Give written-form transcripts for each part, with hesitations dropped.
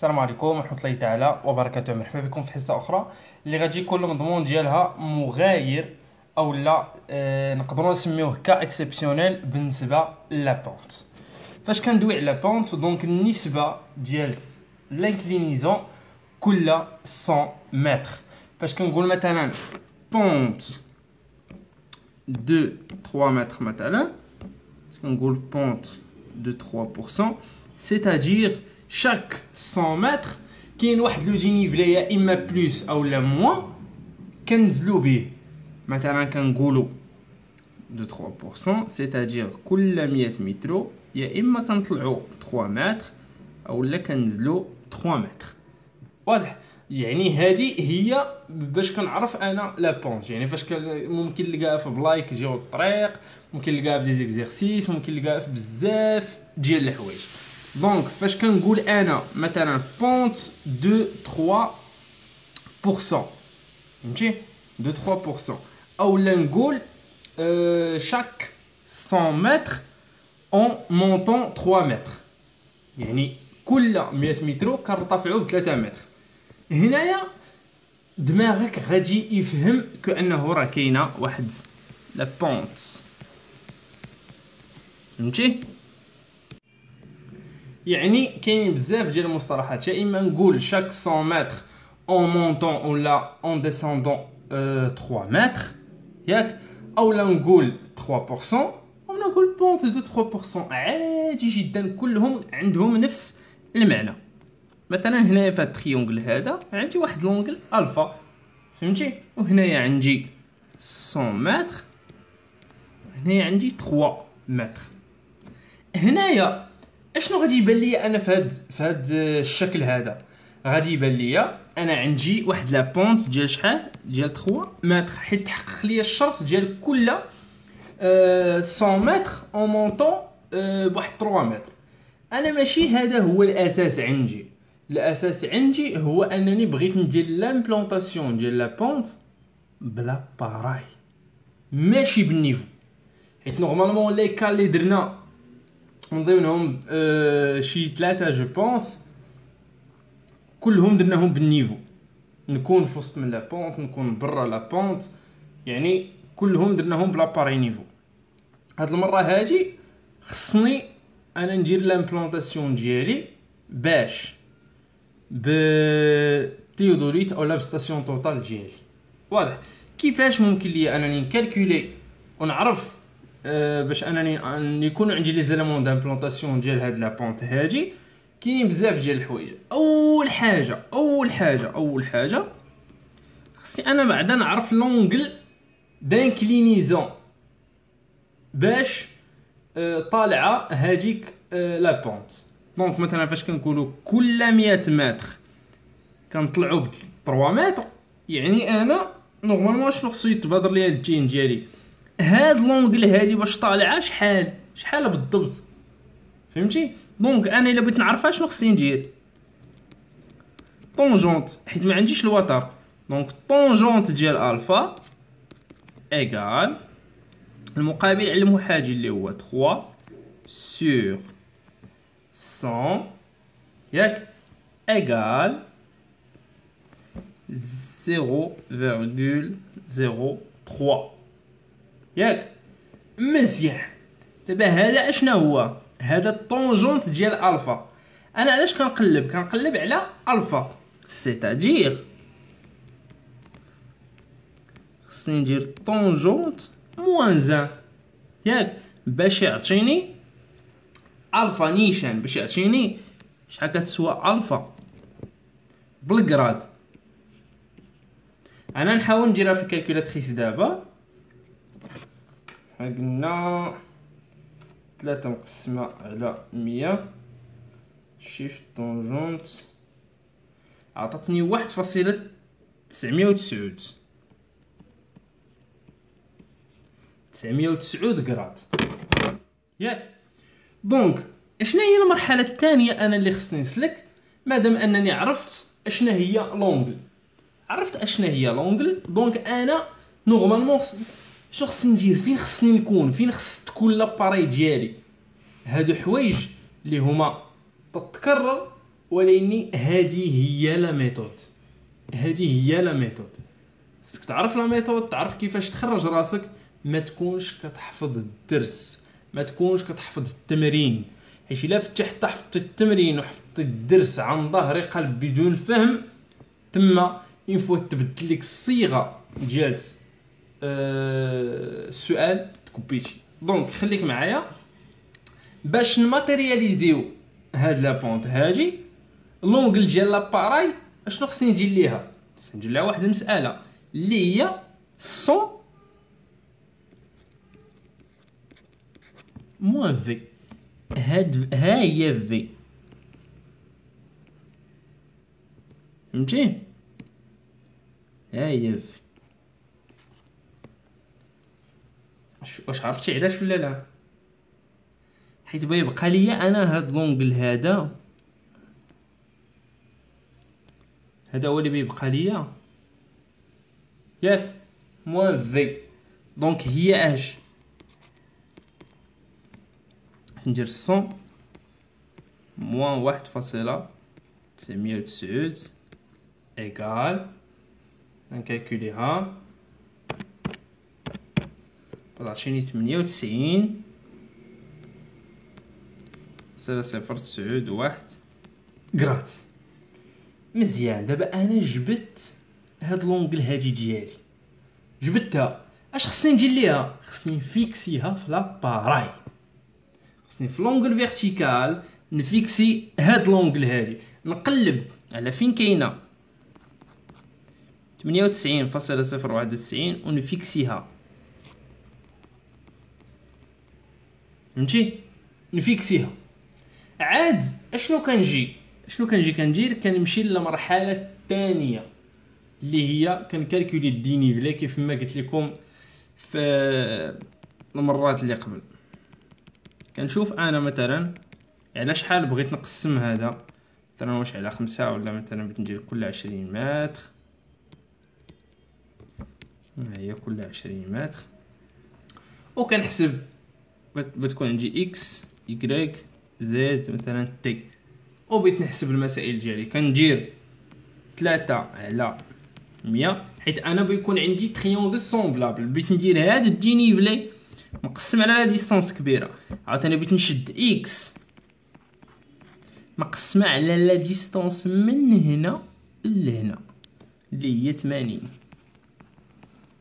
السلام عليكم ورحمة الله تعالى وبركاته. مرحبا بكم في حصة أخرى اللي غادي يكون المضمون ديالها مغاير أو لا نقدروا نسميوه كا اكسبسيونيل بالنسبة لابونت. فاش كندوي على بونت دونك النسبة ديال لانكلينيزون كل 100 متر. فاش كنقول مثلا بونت دو 3 متر مثلا كنقول بونت دو 3%، c'est-à-dire chaque 100 متر كاين واحد لو دينيفلي يا اما بلوس او لا موان كنزلو به. مثلا كنقولوا دو 3%، c'est-à-dire كل 100 متر يا اما كنطلعوا 3 متر او لا كنزلوا 3 متر. واضح؟ يعني هذه هي باش كنعرف انا لا بونت. يعني فاش ممكن نلقاها في بلايك جيو الطريق، ممكن نلقاها في دي زيكزارسيس، ممكن نلقاها في بزاف ديال الحوايج. دونك فاش كنقول انا مثلا بونت دو 3%، فهمتي؟ دو 3%، اولا نقول شاك 100 متر اون مونطون 3 متر، يعني كل 100 متر كنرتفعوا ب 3 متر. هنايا دماغك غادي يفهم كأنه راه كاينه واحد لا بونت، فهمتي؟ يعني كاين بزاف ديال المصطلحات، يا اما نقول شاك 100 متر اون مونطون ولا اون ديسوندون 3 متر ياك، اولا نقول 3% اولا نقول بونت دو 3%. عادي جدا، كلهم عندهم نفس المعنى. مثلا هنايا في هاد التريونغل هذا عندي واحد لونغل الفا، فهمتي؟ وهنايا عندي 100 متر، هنايا عندي 3 متر. هنايا اشنو غادي يبان لي انا في هاد الشكل هذا؟ غادي يبان لي انا عندي واحد لا بونت ديال شحال؟ ديال 3 متر، حيت تحقق لي الشرط ديال كل 100 متر اون مونطون بواحد 3 متر. انا ماشي هذا هو الاساس عندي. الاساس عندي هو انني بغيت ندير لامبلونطاسيون ديال لا بونت بلا باراي، ماشي بالنيفو. حيت نورمالمون لي كال اللي درنا من ضمنهم شي 3 جو بونس كلهم درناهم بالنيفو، نكون في وسط من لا بونت نكون برا لا بونت، يعني كلهم درناهم بلا باراي نيفو. هاد المره هادي خصني انا ندير لامبلونطاسيون ديالي باش بتيودوليت او لا ستاسيون توتال ديالي. واضح؟ كيفاش ممكن لي انني نكالكولي ونعرف باش انني يكون عندي لي زيليمون دامبلونطاسيون ديال هاد لا بونت هادي؟ كاينين بزاف ديال الحوايج. اول حاجه خصني انا بعدا نعرف لونغل دانكلينيزون باش طالعه هذيك لا بونت. دونك مثلا فاش كنقولوا كل 100 متر كنطلعوا ب 3 متر، يعني انا نورمالمون شنو خصو يتبادر ليا الجين ديالي؟ هاد لونغل هادي باش طالعه شحال بالضبط، فهمتي؟ دونك انا الا بغيت نعرفها شنو خصني ندير؟ طونجونت، حيت ما عنديش الوتر. دونك طونجونت ديال الفا ايغال المقابل على المحاجي اللي هو 3 sur 100 ياك ايغال 0,03 ياك. مزيان. دابا هذا اشنا هو؟ هذا الطونجونت ديال الفا. انا علاش كنقلب على الفا؟ c'est-à-dire خصني ندير طونجونت موان 1 ياك باش يعطيني الفا نيشان، باش يعطيني شحال كتسوى الفا بالكراد. انا نحاول نديرها في الكالكولاتريس دابا. قلنا 3 مقسمه على 100 شيفت طونجونت عطاتني 1.909 غراد ياك. دونك اشنا هي المرحله الثانيه انا اللي خصني نسلك؟ مادام انني عرفت اشنا هي لونغل، دونك انا نورمالمون شنو خصني ندير؟ فين خصني نكون؟ فين خص تكون لاباري ديالي؟ هادو حوايج اللي هما تتكرر ولكن هذه هي لا ميثود، هذه هي لا ميثود. خصك تعرف لا ميثود، تعرف كيفاش تخرج راسك، ما تكونش كتحفظ الدرس، ما تكونش كتحفظ التمرين. حيت الا فتحت حفظت التمرين وحفظت الدرس عن ظهر قلب بدون فهم، تما ينفو تبدل لك الصيغه ديال السؤال تكوبيتي. دونك خليك معايا باش نماتيرياليزيو هاد لا بونط هادي. لونغل ديال لاباراي اشنو خصني ندير ليها؟ خصني ندير لها واحد المساله اللي هي 100 موان في. ها هي في، فهمتي؟ ها هي في. واش عرفتي علاش ولا لا؟ حيت يبقى ليا انا هاد لونغل هذا هو اللي بيبقى ليا، ياك؟ موان في. دونك هي اش ندير 100 موان 1.909 ايكال، نكالكوليها تعطيني 98 0.091 غرات. مزيان. دابا انا جبت هاد لونغل هادي ديالي، جبتها. اش خصني ندير ليها؟ خصني نفيكسيها في لاباراي، خصني في لونغل فيرتيكال نفيكسي هاد لونغل هادي، نقلب على فين كاينه 98.091 ونفيكسيها، فهمتي؟ نفيكسيها. عاد اشنو كنجي كندير؟ كنمشي للمرحله الثانيه اللي هي كنكالكولي الدينيفلي كيف ما قلت لكم في المرات اللي قبل. كنشوف انا مثلا على شحال بغيت نقسم هذا، مثلا واش على 5 ولا مثلا بغيت ندير كل 20 متر. هي كل 20 متر. وكنحسب بتكون عندي اكس يكريك زد مثلا تي. وبغيت نحسب المسائل ديالي كندير 3 على 100، حيت انا بيكون عندي تريونغل سومبلابل. بغيت ندير هذا الدينيفلي مقسم على لا ديستانس كبيره. عاوتاني بغيت نشد اكس مقسمه على لا ديستانس من هنا لهنا اللي هي 80.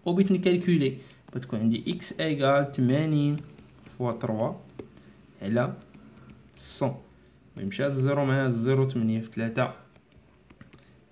وبغيت نكالكولي بتكون عندي اكس ايكال 80 فوا 3 على 100. يمشي الزيرو مع الزيرو 8 في 3،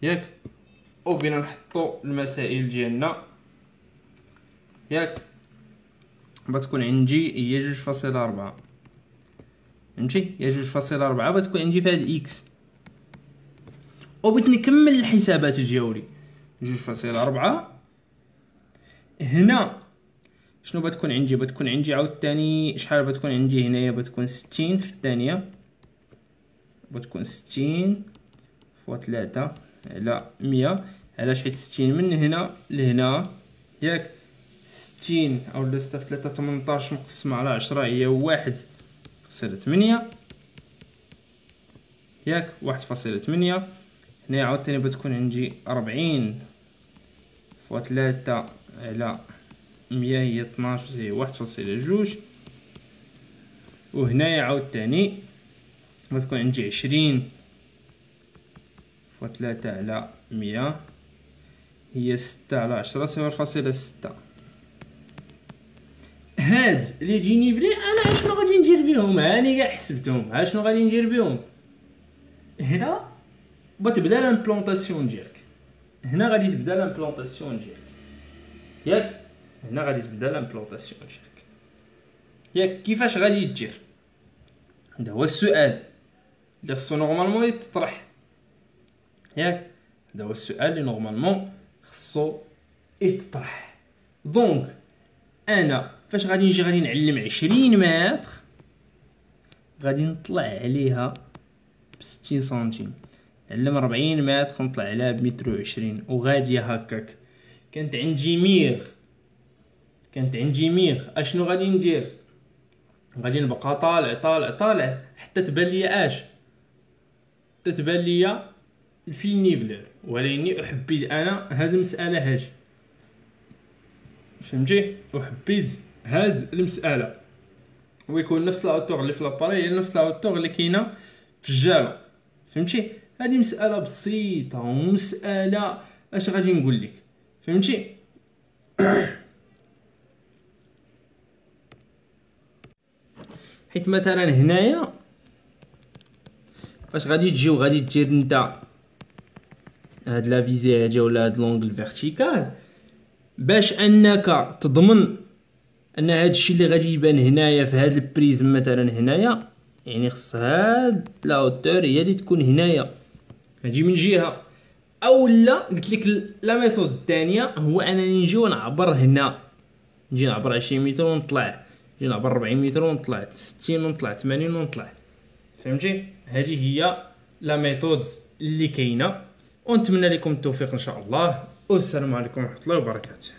ياك؟ وبينا نحطو المسائل ديالنا، ياك؟ بتكون عندي هي 2.4، فهمتي؟ هي 2.4 بتكون عندي في هاد اكس. وبغيت نكمل الحسابات ديالي 2.4 هنا. شنو بتكون عندي؟ بتكون عندي عاوتاني شحال بتكون عندي هنايا؟ بتكون 60 في الثانيه، بتكون 60 فوا 3 على 100. علاش؟ حيت 60 من هنا لهنا، ياك؟ 60 اولا 6 في 3 18 مقسمه على 10 هي 1.8، ياك؟ 1.8. هنا عاوتاني بتكون عندي 40 فوا 3 على 100 هي 12 هي 1.2. وهنايا عاوتاني بتكون عندي 20 فوا 3 على 100 هي 6 على 10 0.6. هاد لي دينيفلي انا اشنو غادي ندير بهم؟ هاني كاع حسبتهم. ها شنو غادي ندير بهم؟ هنا بتبدا لامبلونطاسيون ديالك، هنا غادي تبدا لامبلونطاسيون ديالك، ياك؟ هنا غادي تبدا لامبلونطاسيون ديالك، ياك؟ كيفاش غادي دير؟ هذا هو السؤال اللي خصو نورمالمون يتطرح، ياك؟ هذا هو السؤال اللي نورمالمون خصو يتطرح. دونك انا فاش غادي نجي غادي نعلم 20 متر غادي نطلع عليها ب 60 سنتيم، نعلم 40 متر نطلع عليها ب 120 وغادي هكاك. كانت عندي ميغ اشنو غادي ندير؟ غادي نبقى طالع حتى تبان لي اش تتبان ليا في النيفلور، ولكني احبيت انا هاد المساله هاجي، فهمتي؟ وحبيت هاد المساله ويكون نفس لاوتور اللي في لاباري هي نفس لاوتور اللي كاينه في الجالو، فهمتي؟ هذه مساله بسيطه ومساله اش غادي نقول لك، فهمتي؟ حيت مثلا هنايا فاش غادي تجي وغادي دير انت هاد لا فيزي هادي ولا هاد لونغل فيرتيكال، باش انك تضمن ان هاد الشيء اللي غادي يبان هنايا في هاد البريزم مثلا هنايا، يعني خص هاد لا هوتور هي اللي تكون هنايا، هادي من جهه. اولا قلت لك لا ميثود الثانيه هو انني نجي ونعبر هنا، نجي نعبر 20 متر ونطلع، نجي نعبر 40 متر ونطلع، 60 ونطلع، 80 ونطلع، فهمتي؟ هذه هي لا ميثود اللي كاينه، ونتمنى لكم التوفيق ان شاء الله، والسلام عليكم ورحمه الله وبركاته.